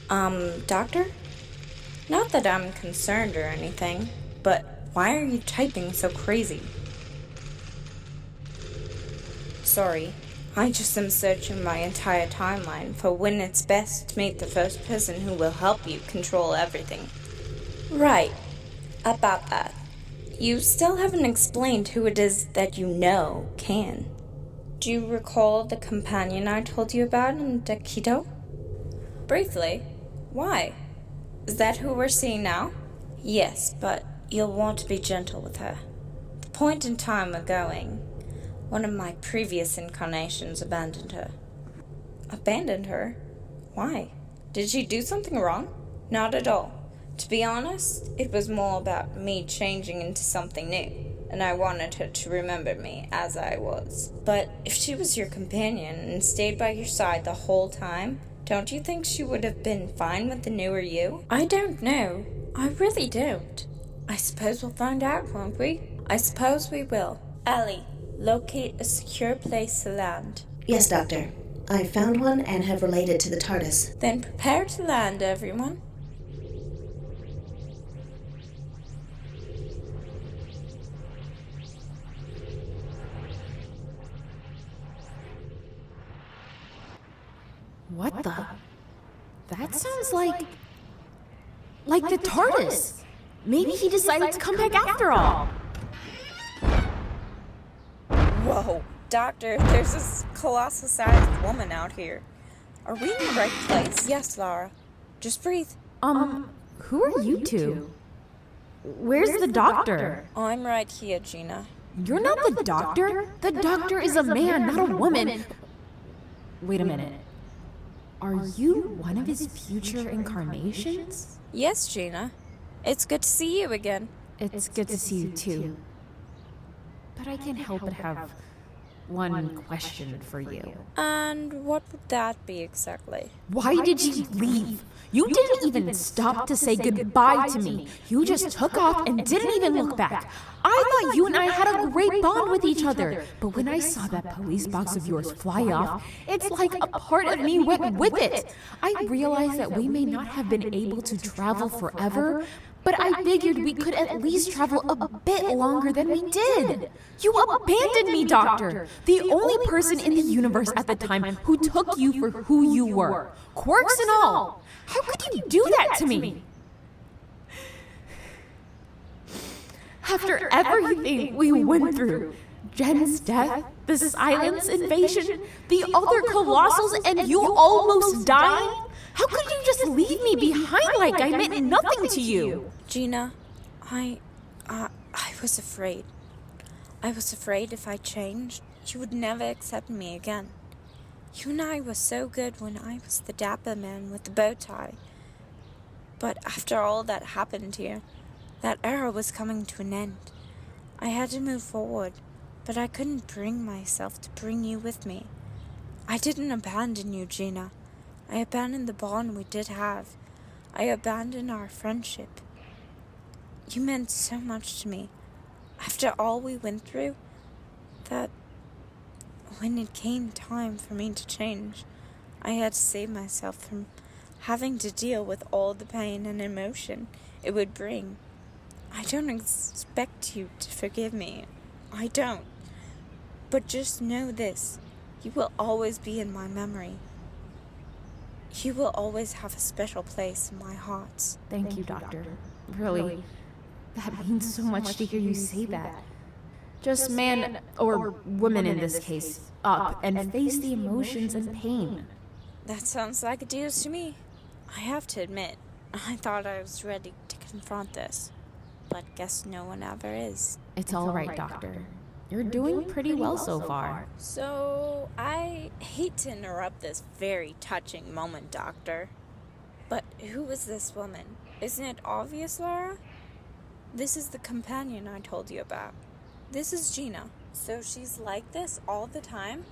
Doctor? Not that I'm concerned or anything, but why are you typing so crazy? Sorry, I just am searching my entire timeline for when it's best to meet the first person who will help you control everything. Right, about that. You still haven't explained who it is that you know can. Do you recall the companion I told you about in Dakito? Briefly. Why? Is that who we're seeing now? Yes, but you'll want to be gentle with her. The point in time we're going, one of my previous incarnations abandoned her. Abandoned her? Why? Did she do something wrong? Not at all. To be honest, it was more about me changing into something new, and I wanted her to remember me as I was. But if she was your companion and stayed by your side the whole time, don't you think she would have been fine with the newer you? I don't know. I really don't. I suppose we'll find out, won't we? I suppose we will. Ellie, locate a secure place to land. Yes, Doctor. I found one and have relayed it to the TARDIS. Then prepare to land, everyone. What the? That sounds like the TARDIS. Maybe he decided to come back after all. Whoa, Doctor, there's this colossal-sized woman out here. Are we in the right place? Yes, Lara. Just breathe. Who are you two? Where's the Doctor? I'm right here, Gina. You're not the Doctor? The Doctor is a man, not a woman. Wait a minute. Are you one of his future incarnations? Yes, Gina. It's good to see you again. It's good to see you too. But I can't help but have one question for you. And what would that be exactly? Why did you leave? You didn't even stop to say goodbye to me. You just took off and didn't even look back. I thought you and I had a great bond with each other. But when I saw that police box of yours fly off, it's like a part of me went with it. I realized that we may not have been able to travel forever, but I figured we could at least travel a bit longer than we did. You abandoned me, Doctor. The only person in the universe at the time who took you for who you were. Quirks and all. How could you do that to me? After everything we went through, Jen's death, the silence invasion, the other colossals, and you almost dying? How could you just leave me behind like I meant nothing to you? Gina, I was afraid. I was afraid if I changed, you would never accept me again. You and I were so good when I was the dapper man with the bow tie. But after all that happened here, that era was coming to an end. I had to move forward, but I couldn't bring myself to bring you with me. I didn't abandon you, Gina. I abandoned the bond we did have. I abandoned our friendship. You meant so much to me. After all we went through, that when it came time for me to change, I had to save myself from having to deal with all the pain and emotion it would bring. I don't expect you to forgive me. I don't. But just know this. You will always be in my memory. You will always have a special place in my heart. Thank you, Doctor. Really, that means so much to hear you say that. Just man, or woman in this case, up and face the emotions and pain. That sounds like a deal to me. I have to admit, I thought I was ready to confront this. But guess no one ever is. It's all right, Doctor. You're doing pretty well so far. So, I hate to interrupt this very touching moment, Doctor. But who is this woman? Isn't it obvious, Lara? This is the companion I told you about. This is Gina. So she's like this all the time?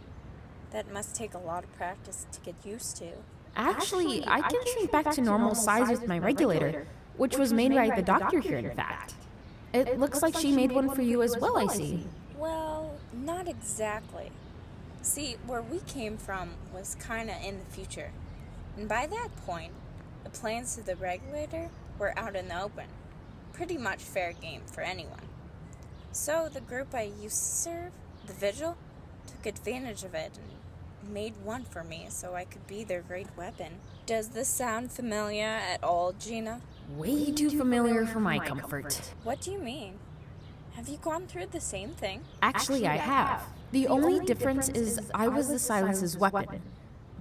That must take a lot of practice to get used to. Actually, I can shrink back to normal size with my regulator, which was made by the doctor here, in fact. It looks like she made one for you as well, I see. Well, not exactly. See, where we came from was kinda in the future. And by that point, The plans of the regulator were out in the open. Pretty much fair game for anyone. So the group I used to serve, the Vigil, took advantage of it and made one for me so I could be their great weapon. Does this sound familiar at all, Gina? Way too familiar for my comfort. What do you mean? Have you gone through the same thing? Actually, I have. The only difference is I was the Silence's weapon.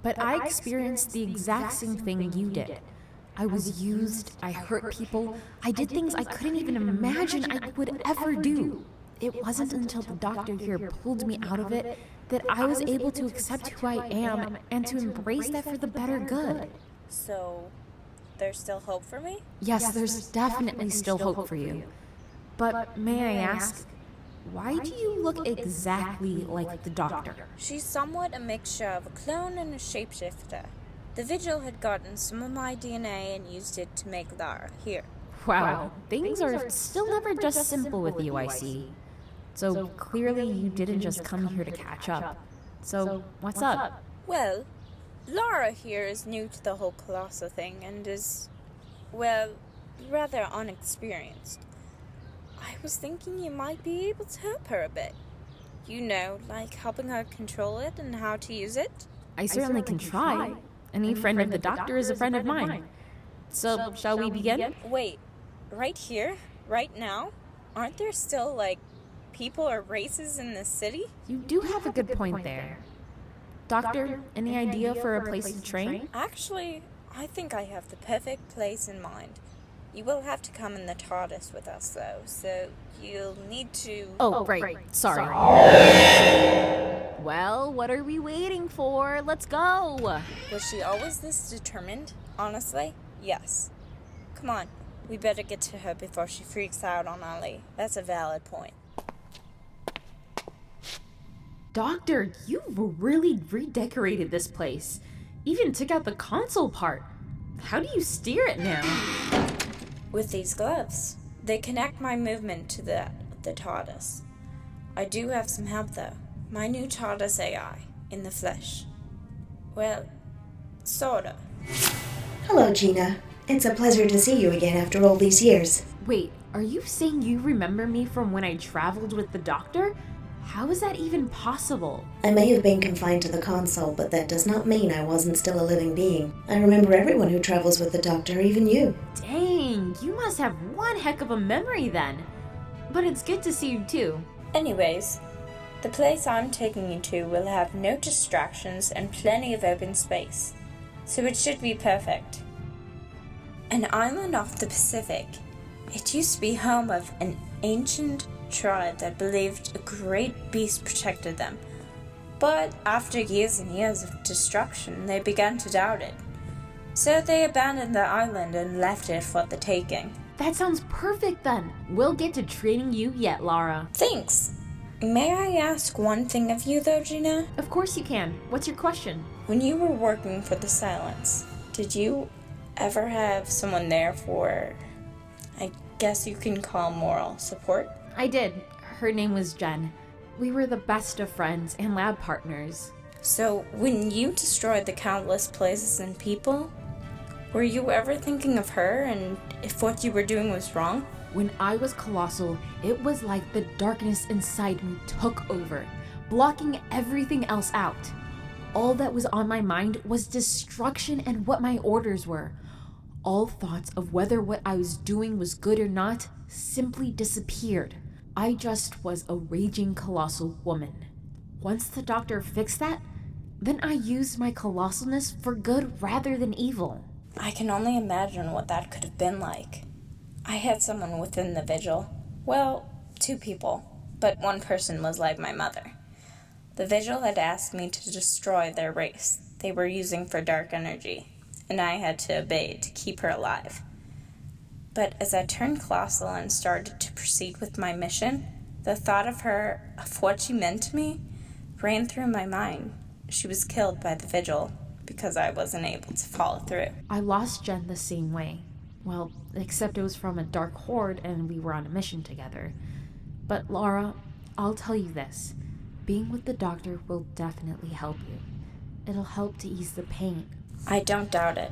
But I experienced the exact same thing you did. I was used, I hurt people, I did things I couldn't even imagine I would ever do. It wasn't until the doctor here pulled me out of it that I was able to accept who I am and to embrace that for the better good. So, there's still hope for me? Yes, there's definitely still hope for you. But may I ask, why do you look exactly like the doctor? She's somewhat a mixture of a clone and a shapeshifter. The Vigil had gotten some of my DNA and used it to make Lara here. Wow, things are still never just simple with you, I see. So clearly you didn't just come here to catch up. So what's up? Well, Lara here is new to the whole colossal thing and is, well, rather unexperienced. I was thinking you might be able to help her a bit. You know, like helping her control it and how to use it. I certainly can try. Any friend of the doctor is a friend of mine. So, shall we begin? Wait, right here? Right now? Aren't there still, like, people or races in this city? You do have a good point there. Doctor, any idea for a place to train? Actually, I think I have the perfect place in mind. You will have to come in the TARDIS with us, though, so you'll need to... Oh, right. Sorry. Well, what are we waiting for? Let's go! Was she always this determined? Honestly? Yes. Come on, we better get to her before she freaks out on Ali. That's a valid point. Doctor, you've really redecorated this place. Even took out the console part. How do you steer it now? With these gloves. They connect my movement to the TARDIS. I do have some help, though. My new TARDIS AI, in the flesh. Well, sorta. Hello, Gina. It's a pleasure to see you again after all these years. Wait, are you saying you remember me from when I traveled with the doctor? How is that even possible? I may have been confined to the console, but that does not mean I wasn't still a living being. I remember everyone who travels with the doctor, even you. Dang, you must have one heck of a memory then. But it's good to see you too. Anyways, the place I'm taking you to will have no distractions and plenty of open space, so it should be perfect. An island off the Pacific. It used to be home of an ancient tribe that believed a great beast protected them. But after years and years of destruction, they began to doubt it. So they abandoned the island and left it for the taking. That sounds perfect then. We'll get to training you yet, Lara. Thanks. May I ask one thing of you though, Gina? Of course you can. What's your question? When you were working for the Silence, did you ever have someone there for, I guess you can call moral support? I did. Her name was Jen. We were the best of friends and lab partners. So, when you destroyed the countless places and people, were you ever thinking of her and if what you were doing was wrong? When I was colossal, it was like the darkness inside me took over, blocking everything else out. All that was on my mind was destruction and what my orders were. All thoughts of whether what I was doing was good or not simply disappeared. I just was a raging colossal woman. Once the doctor fixed that, then I used my colossalness for good rather than evil. I can only imagine what that could have been like. I had someone within the Vigil. Well, 2 people, but one person was like my mother. The Vigil had asked me to destroy their race they were using for dark energy, and I had to obey to keep her alive. But as I turned colossal and started to proceed with my mission, the thought of her, of what she meant to me, ran through my mind. She was killed by the Vigil because I wasn't able to follow through. I lost Jen the same way. Well, except it was from a dark horde and we were on a mission together. But Lara, I'll tell you this. Being with the doctor will definitely help you. It'll help to ease the pain. I don't doubt it.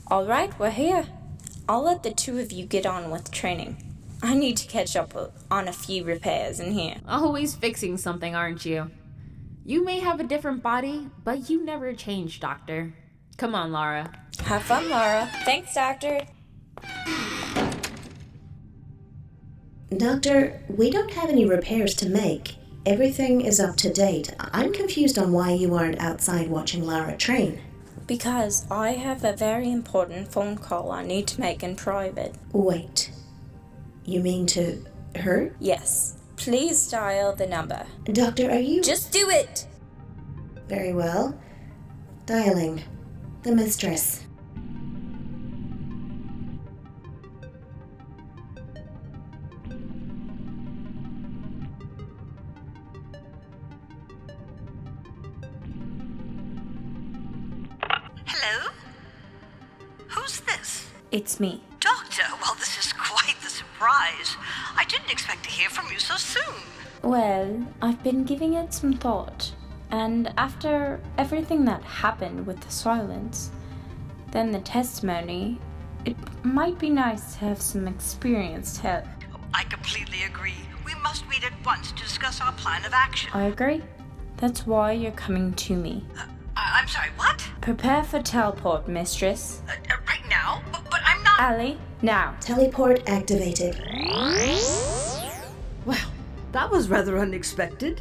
All right, we're here. I'll let the two of you get on with training. I need to catch up on a few repairs in here. Always fixing something, aren't you? You may have a different body, but you never change, Doctor. Come on, Lara. Have fun, Lara. Thanks, Doctor. Doctor, we don't have any repairs to make. Everything is up to date. I'm confused on why you aren't outside watching Lara train. Because I have a very important phone call I need to make in private. Wait. You mean to her? Yes. Please dial the number. Doctor, are you... Just do it! Very well. Dialing. The Mistress. Hello? Who's this? It's me. Doctor, well, this is quite the surprise. I didn't expect to hear from you so soon. Well, I've been giving it some thought. And after everything that happened with the silence, then the testimony, it might be nice to have some experienced help. I completely agree. We must meet at once to discuss our plan of action. I agree. That's why you're coming to me. I'm sorry, what? Prepare for teleport, Mistress. Right now? But I'm not... Allie, now. Teleport activated. Well, that was rather unexpected.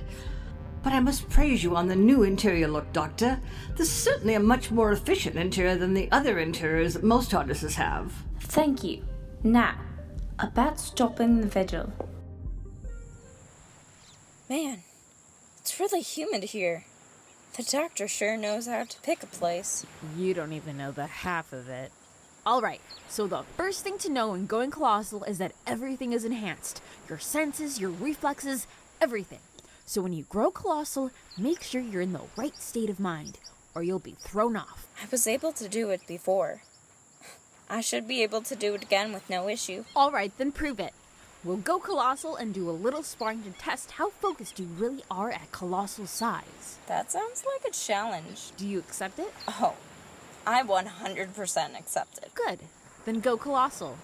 But I must praise you on the new interior look, Doctor. This is certainly a much more efficient interior than the other interiors that most TARDISes have. Thank you. Now, about stopping the vigil. Man, it's really humid here. The doctor sure knows how to pick a place. You don't even know the half of it. Alright, so the first thing to know in going colossal is that everything is enhanced. Your senses, your reflexes, everything. So when you grow colossal, make sure you're in the right state of mind, or you'll be thrown off. I was able to do it before. I should be able to do it again with no issue. Alright, then prove it. We'll go colossal and do a little sparring to test how focused you really are at colossal size. That sounds like a challenge. Do you accept it? Oh, I 100% accept it. Good. Then go colossal.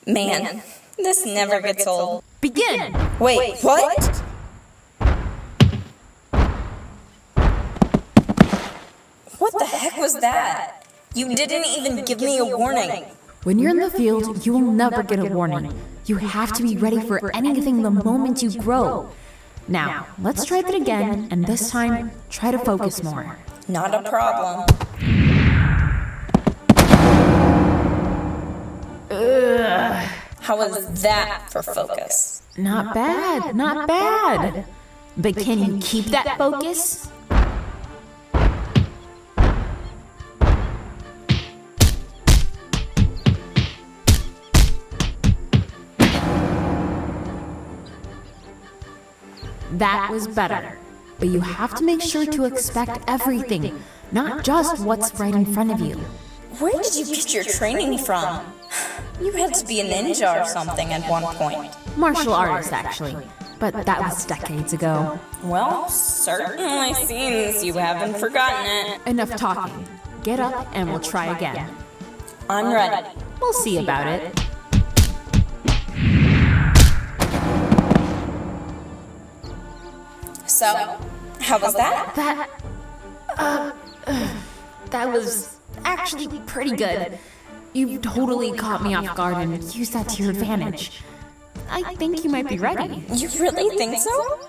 Man, this never gets old. Begin! Wait, what? What the heck was that? You didn't even give me a warning. When you're in the field, you will never get a warning. You have to be ready for anything the moment you grow. Now, let's try that again, and this time, try to focus more. Not a problem. How was that for focus? Not bad, not bad. But can you keep that focus? That was better. But you have to make sure to expect everything, not just what's right in front of you. Where did you get your training from? You had to be a ninja or something at one point. Martial artist, actually. But that was decades ago. Well, certainly seems you haven't forgotten it. Enough talking. Get up and we'll try again. I'm ready. We'll see about it. So, how was that? That was actually pretty good. You totally caught me off guard and used that to your advantage. I think you might be ready. You really think so?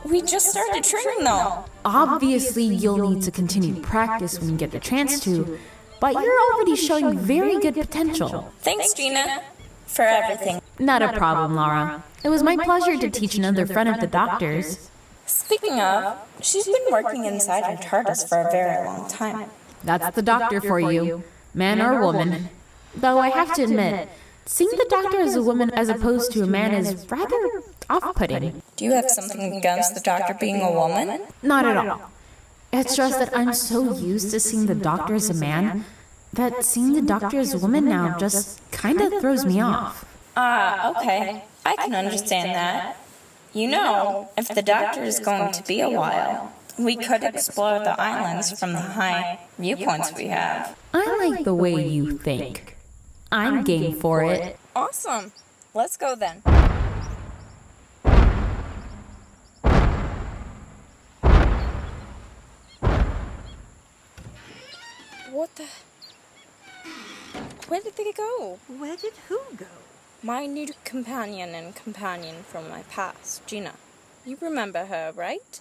We just started training though. Obviously, you'll need to continue practice when you get the chance to, but you're already showing very good potential. Thanks, Gina, for everything. Not a problem, Laura. It was my pleasure to teach another friend of the Doctor's. Speaking of, she's been working inside her TARDIS for a very long time. That's the Doctor for you, man or woman. Though I have to admit, seeing the Doctor as a woman as opposed to a man is rather off-putting. Do you have something against the Doctor being a woman? Not at all. It's just that I'm so used to seeing the Doctor as a man that seeing the Doctor as a woman now just kind of throws me off. Okay. I can understand that. You know, if the Doctor is going to be a while, We could explore the islands from the high viewpoints we have. I like the way you think. I'm game for it. Awesome. Let's go then. What the... Where did they go? Where did who go? My new companion from my past, Gina. You remember her, right?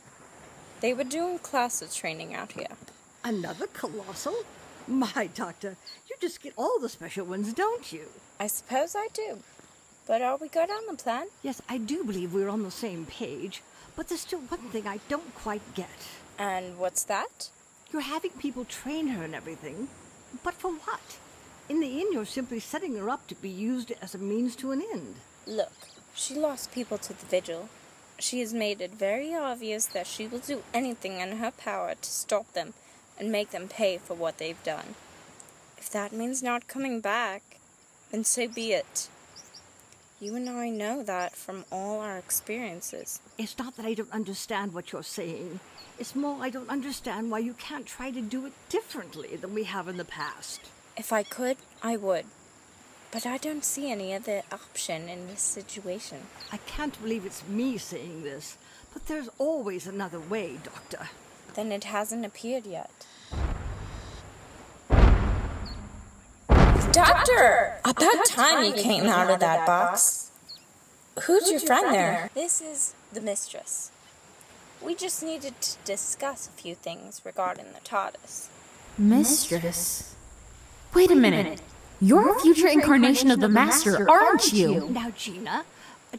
They were doing classes training out here. Another colossal? My doctor, you just get all the special ones, don't you? I suppose I do. But are we good on the plan? Yes, I do believe we're on the same page, but there's still one thing I don't quite get. And what's that? You're having people train her and everything, but for what? In the end, you're simply setting her up to be used as a means to an end. Look, she lost people to the Vigil. She has made it very obvious that she will do anything in her power to stop them and make them pay for what they've done. If that means not coming back, then so be it. You and I know that from all our experiences. It's not that I don't understand what you're saying. It's more I don't understand why you can't try to do it differently than we have in the past. If I could, I would. But I don't see any other option in this situation. I can't believe it's me saying this, but there's always another way, Doctor. Then it hasn't appeared yet. Doctor! About time you came out of that box. Who's your friend there? This is the Mistress. We just needed to discuss a few things regarding the TARDIS. Mistress? Wait a minute. You're a future incarnation of the Master, aren't you? Now, Gina,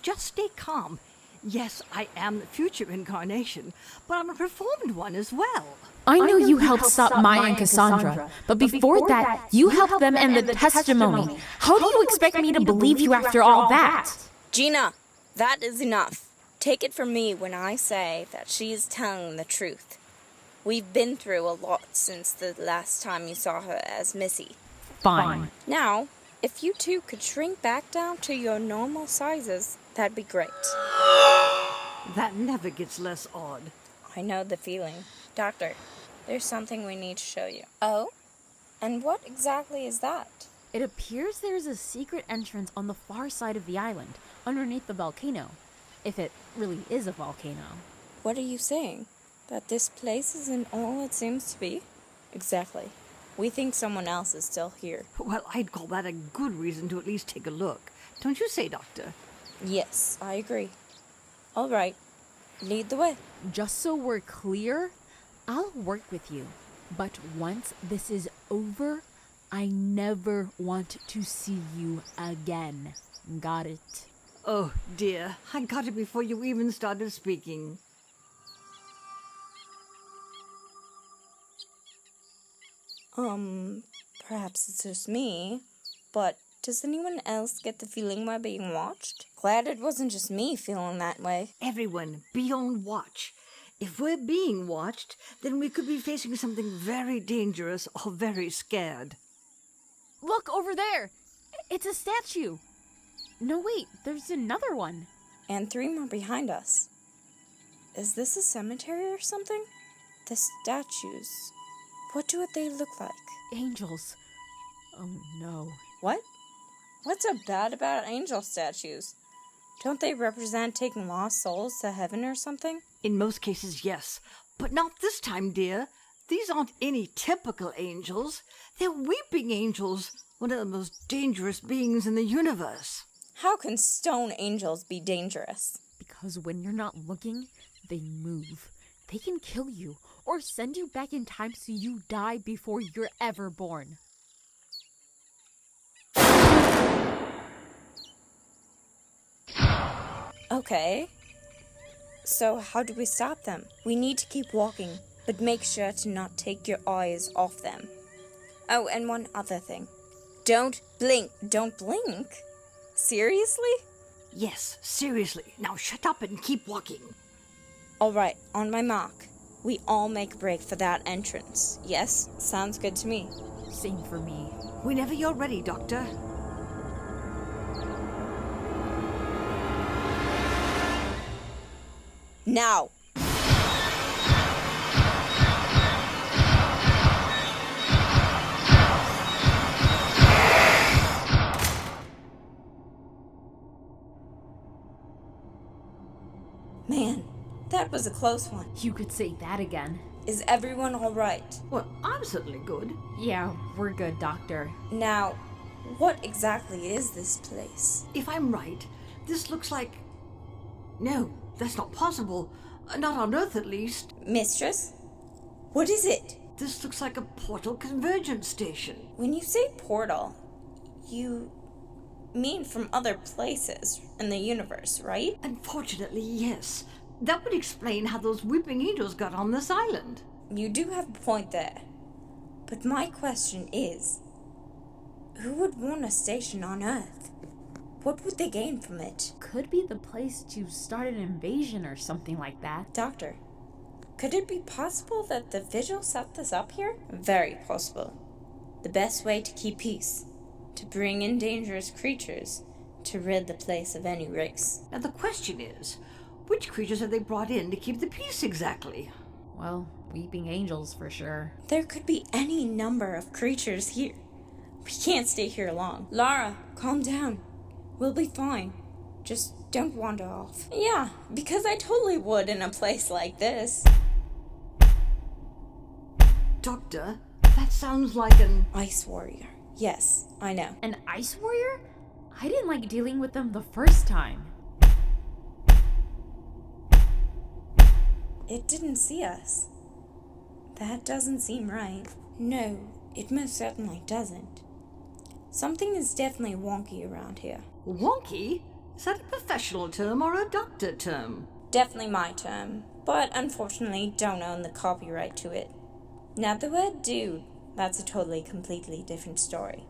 just stay calm. Yes, I am the future incarnation, but I'm a performed one as well. I know you helped stop Maya and Cassandra, but before that, you helped them end the testimony. How do you expect me to believe you after all that? Gina, that is enough. Take it from me when I say that she is telling the truth. We've been through a lot since the last time you saw her as Missy. Fine. Now, if you two could shrink back down to your normal sizes, that'd be great. That never gets less odd. I know the feeling. Doctor, there's something we need to show you. Oh? And what exactly is that? It appears there's a secret entrance on the far side of the island, underneath the volcano. If it really is a volcano. What are you saying? That this place isn't all it seems to be? Exactly. We think someone else is still here. Well, I'd call that a good reason to at least take a look. Don't you say, Doctor? Yes, I agree. All right. Lead the way. Just so we're clear, I'll work with you. But once this is over, I never want to see you again. Got it? Oh, dear. I got it before you even started speaking. Perhaps it's just me, but does anyone else get the feeling we're being watched? Glad it wasn't just me feeling that way. Everyone, be on watch. If we're being watched, then we could be facing something very dangerous or very scared. Look over there! It's a statue! No, wait, there's another one. And 3 more behind us. Is this a cemetery or something? The statues. What do they look like? Angels. Oh no. What? What's so bad about angel statues? Don't they represent taking lost souls to heaven or something? In most cases, yes. But not this time, dear. These aren't any typical angels. They're weeping angels, one of the most dangerous beings in the universe. How can stone angels be dangerous? Because when you're not looking, they move. They can kill you, or send you back in time so you die before you're ever born. Okay. So how do we stop them? We need to keep walking, but make sure to not take your eyes off them. Oh, and one other thing. Don't blink. Don't blink? Seriously? Yes, seriously. Now shut up and keep walking. All right, on my mark. We all make a break for that entrance. Yes? Sounds good to me. Same for me. Whenever you're ready, Doctor. Now! Man, that was a close one. You could say that again. Is everyone all right? Well, I'm certainly good. Yeah, we're good, Doctor. Now, what exactly is this place? If I'm right, this looks like... No, that's not possible. Not on Earth, at least. Mistress? What is it? This looks like a portal convergence station. When you say portal, you mean from other places in the universe, right? Unfortunately, yes. That would explain how those weeping angels got on this island. You do have a point there. But my question is, who would want a station on Earth? What would they gain from it? Could be the place to start an invasion or something like that. Doctor, could it be possible that the Vigil set this up here? Very possible. The best way to keep peace, to bring in dangerous creatures, to rid the place of any risks. Now the question is, which creatures have they brought in to keep the peace exactly? Well, weeping angels for sure. There could be any number of creatures here. We can't stay here long. Lara, calm down. We'll be fine. Just don't wander off. Yeah, because I totally would in a place like this. Doctor, that sounds like an... Ice warrior. Yes, I know. An ice warrior? I didn't like dealing with them the first time. It didn't see us. That doesn't seem right. No, it most certainly doesn't. Something is definitely wonky around here. Wonky? Is that a professional term or a doctor term? Definitely my term, but unfortunately don't own the copyright to it. Now the word dude, that's a totally completely different story.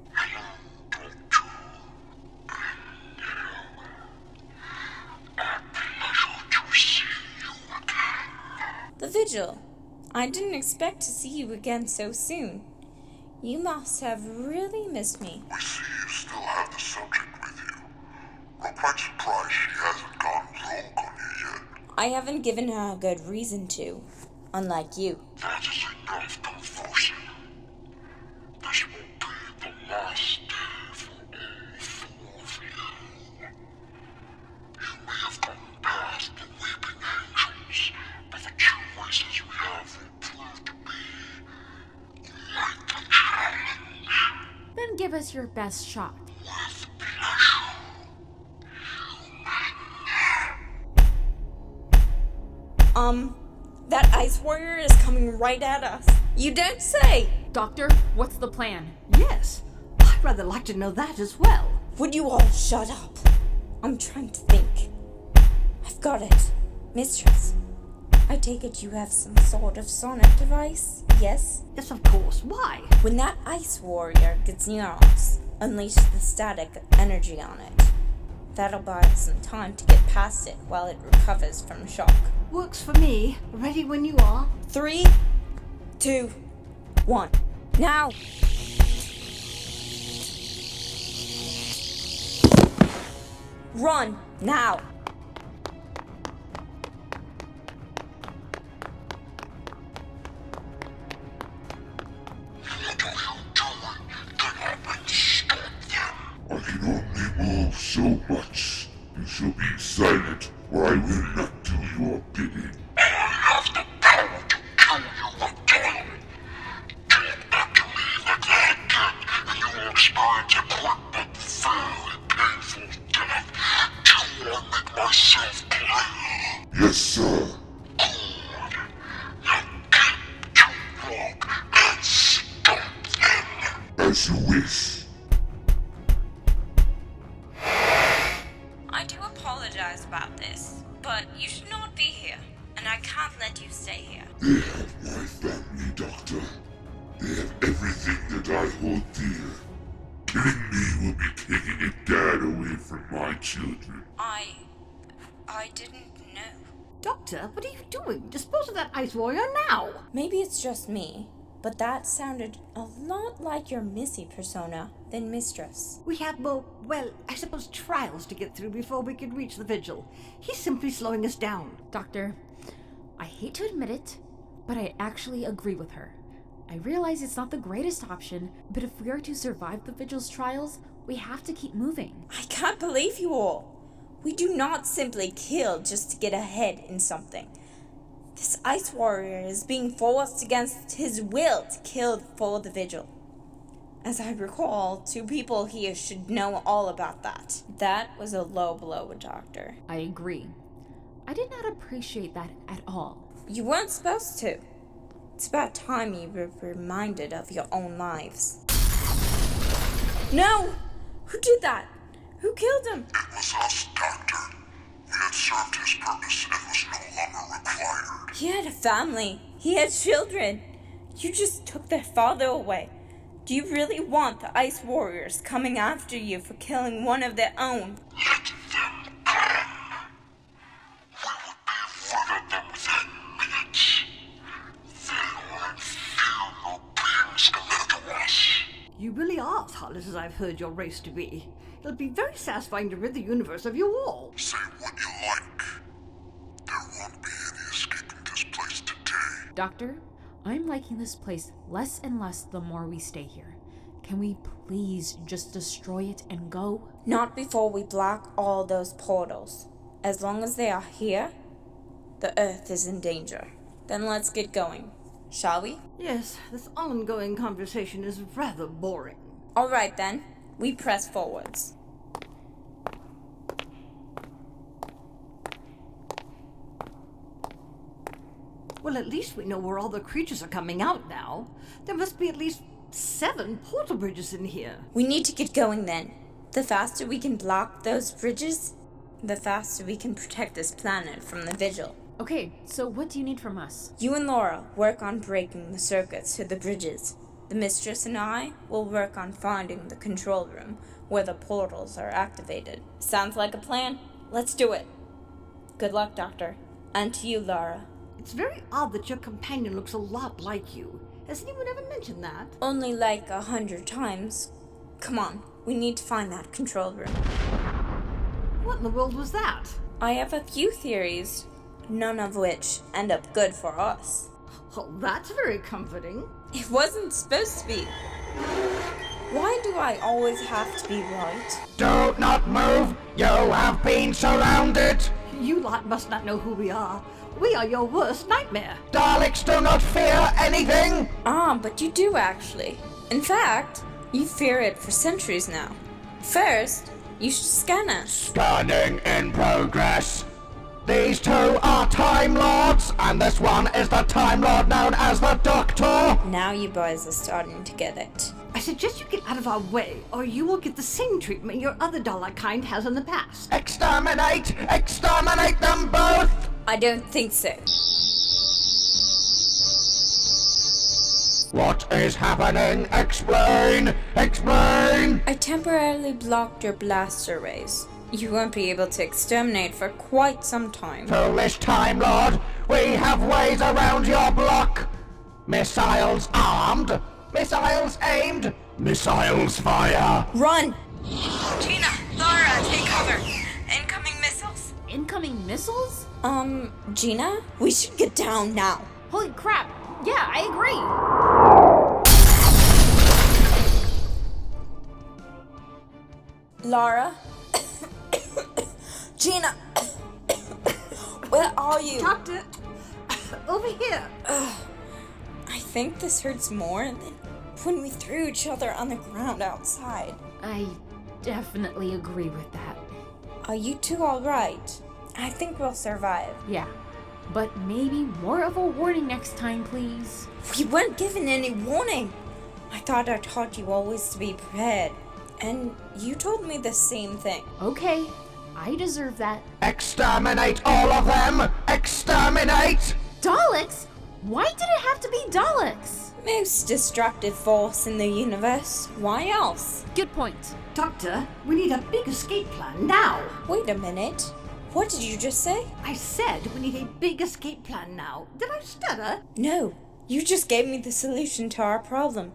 The Vigil. I didn't expect to see you again so soon. You must have really missed me. We see you still have the subject with you. I'm quite surprised she hasn't gone rogue on you yet. I haven't given her a good reason to, unlike you. That is enough confusion. This will be the last day for all four of you. You may have gone past the weeping angels, but the two races we have will prove to be like the challenge. Then give us your best shot. With pleasure. That ice warrior is coming right at us. You don't say! Doctor, what's the plan? Yes, I'd rather like to know that as well. Would you all shut up? I'm trying to think. I've got it. Mistress, I take it you have some sort of sonic device, yes? Yes, of course. Why? When that ice warrior gets near us, unleash the static energy on it. That'll buy us some time to get past it while it recovers from shock. Works for me. Ready when you are. 3, 2, 1. Now! Run! Now! What are you doing? Get up and stop them. I can only move so much. You shall be silent, or I will not do your bidding. I have the power to kill you entirely. Talk back to me like that again, and you will experience a quick but very painful death. Do I make myself clear? Yes, sir. Good. Now get to work and stop them. As you wish. I do apologize about this, but you should not be here, and I can't let you stay here. They have my family, Doctor. They have everything that I hold dear. Killing me will be taking a dad away from my children. I didn't know. Doctor, what are you doing? Dispose of that ice warrior now. Maybe it's just me, but that sounded a lot like your Missy persona than Mistress. We have more, well, I suppose trials to get through before we can reach the Vigil. He's simply slowing us down. Doctor, I hate to admit it, but I actually agree with her. I realize it's not the greatest option, but if we are to survive the Vigil's trials, we have to keep moving. I can't believe you all. We do not simply kill just to get ahead in something. This Ice Warrior is being forced against his will to kill for the Vigil. As I recall, 2 people here should know all about that. That was a low blow, Doctor. I agree. I did not appreciate that at all. You weren't supposed to. It's about time you were reminded of your own lives. No! Who did that? Who killed him? It was us, Doctor. We had served his purpose and was no longer required. He had a family. He had children. You just took their father away. Do you really want the Ice Warriors coming after you for killing one of their own? Let them come. We would be further than within minutes. They will feel your beings compared to us. You really are as heartless as I've heard your race to be. It'll be very satisfying to rid the universe of you all. Say what you like. There won't be any escaping this place today. Doctor, I'm liking this place less and less the more we stay here. Can we please just destroy it and go? Not before we block all those portals. As long as they are here, the Earth is in danger. Then let's get going, shall we? Yes, this ongoing conversation is rather boring. All right then, we press forwards. Well, at least we know where all the creatures are coming out now. There must be at least 7 portal bridges in here. We need to get going then. The faster we can block those bridges, the faster we can protect this planet from the Vigil. Okay, so what do you need from us? You and Laura work on breaking the circuits to the bridges. The Mistress and I will work on finding the control room where the portals are activated. Sounds like a plan? Let's do it. Good luck, Doctor. And to you, Laura. It's very odd that your companion looks a lot like you. Has anyone ever mentioned that? Only like 100 times. Come on, we need to find that control room. What in the world was that? I have a few theories, none of which end up good for us. Well, that's very comforting. It wasn't supposed to be. Why do I always have to be right? Do not move! You have been surrounded! You lot must not know who we are. We are your worst nightmare. Daleks do not fear anything! But you do actually. In fact, you fear it for centuries now. First, you should scan us. Scanning in progress. These 2 are Time Lords, and this one is the Time Lord known as the Doctor. Now you boys are starting to get it. I suggest you get out of our way, or you will get the same treatment your other Dalek kind has in the past. Exterminate! Exterminate them both! I don't think so. What is happening? Explain! Explain! I temporarily blocked your blaster rays. You won't be able to exterminate for quite some time. Foolish Time Lord, we have ways around your block. Missiles armed, missiles aimed, missiles fire. Run! Gina, Laura, take cover. Incoming missiles. Incoming missiles? Gina? We should get down now. Holy crap! Yeah, I agree! Laura? Gina! Where are you? Doctor, over here. I think this hurts more than when we threw each other on the ground outside. I definitely agree with that. Are you two alright? I think we'll survive. Yeah, but maybe more of a warning next time, please. We weren't given any warning. I thought I taught you always to be prepared. And you told me the same thing. Okay, I deserve that. Exterminate all of them! Exterminate! Daleks? Why did it have to be Daleks? Most destructive force in the universe. Why else? Good point. Doctor, we need a big escape plan now. Wait a minute. What did you just say? I said we need a big escape plan now. Did I stutter? No, you just gave me the solution to our problem.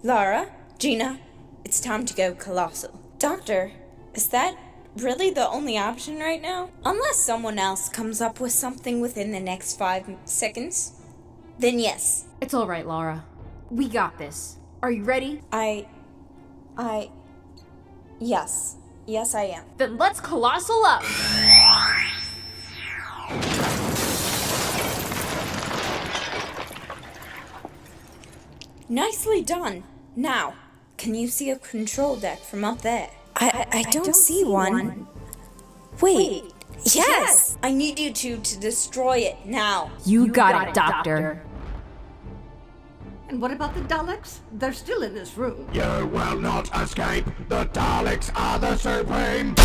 Lara, Gina, it's time to go colossal. Doctor, is that really the only option right now? Unless someone else comes up with something within the next 5 seconds, then yes. It's alright, Laura. We got this. Are you ready? Yes. Yes, I am. Then let's colossal up! Nicely done. Now, can you see a control deck from up there? I don't see one. Wait, yes! I need you two to destroy it now. You got it, Doctor. And what about the Daleks? They're still in this room. You will not escape. The Daleks are the supreme.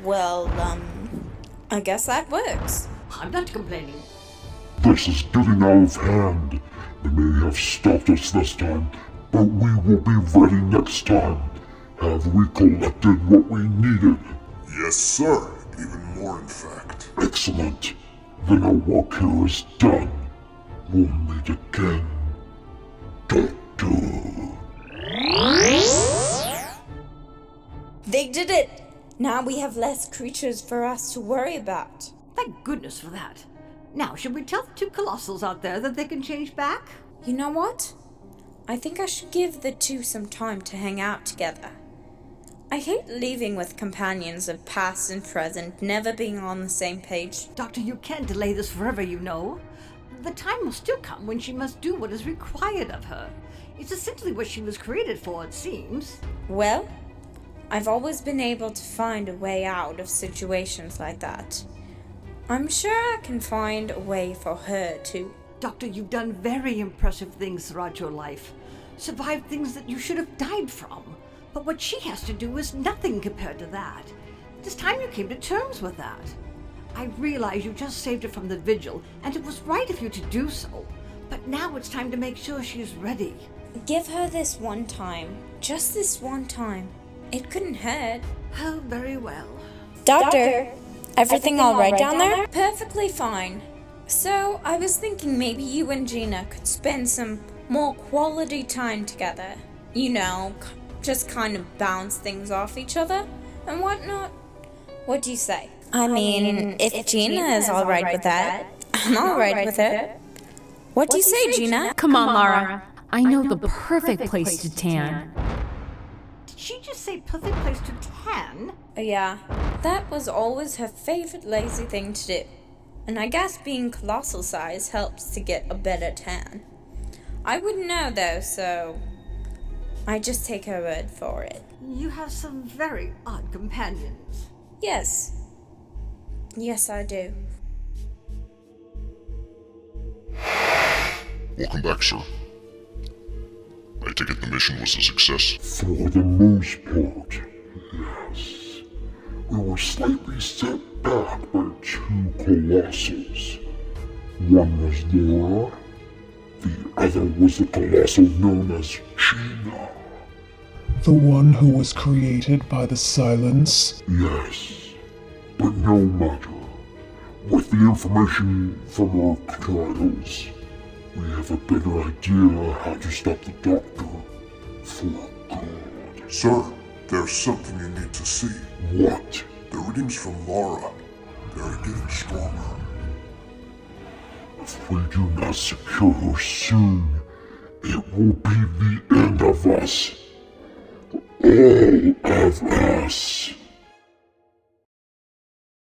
Well, I guess that works. I'm not complaining. This is getting out of hand. They may have stopped us this time, but we will be ready next time. Have we collected what we needed? Yes, sir. Even more, in fact. Excellent. Then our work here is done. We'll meet again. Doctor. They did it! Now we have less creatures for us to worry about. Thank goodness for that. Now, should we tell the two colossals out there that they can change back? You know what? I think I should give the two some time to hang out together. I hate leaving with companions of past and present never being on the same page. Doctor, you can't delay this forever, you know. The time will still come when she must do what is required of her. It's essentially what she was created for, it seems. Well, I've always been able to find a way out of situations like that. I'm sure I can find a way for her too. Doctor, you've done very impressive things throughout your life. Survived things that you should have died from. But what she has to do is nothing compared to that. It's time you came to terms with that. I realize you just saved her from the Vigil, and it was right of you to do so. But now it's time to make sure she's ready. Give her this one time. Just this one time. It couldn't hurt. Oh, very well. Doctor, everything all right down there? Perfectly fine. So, I was thinking maybe you and Gina could spend some more quality time together. You know, just kind of bounce things off each other and whatnot. What do you say? I mean, if Gina is all right with that, I'm all right with it. What do you say, Gina? Come on, Lara. I know the perfect place to tan. Did she just say perfect place to tan? Yeah, that was always her favorite lazy thing to do. And I guess being colossal size helps to get a better tan. I wouldn't know though, so I just take her word for it. You have some very odd companions. Yes. Yes, I do. Welcome back, sir. I take it the mission was a success. For the most part, yes. We were slightly set back by two colossals. One was Laura, the other was the colossal known as Gina. The one who was created by the silence? Yes, but no matter. With the information from our trials, we have a better idea how to stop the Doctor for good. Sir, there's something you need to see. What? The readings from Lara. They're getting stronger. If we do not secure her soon, it will be the end of us. All of us.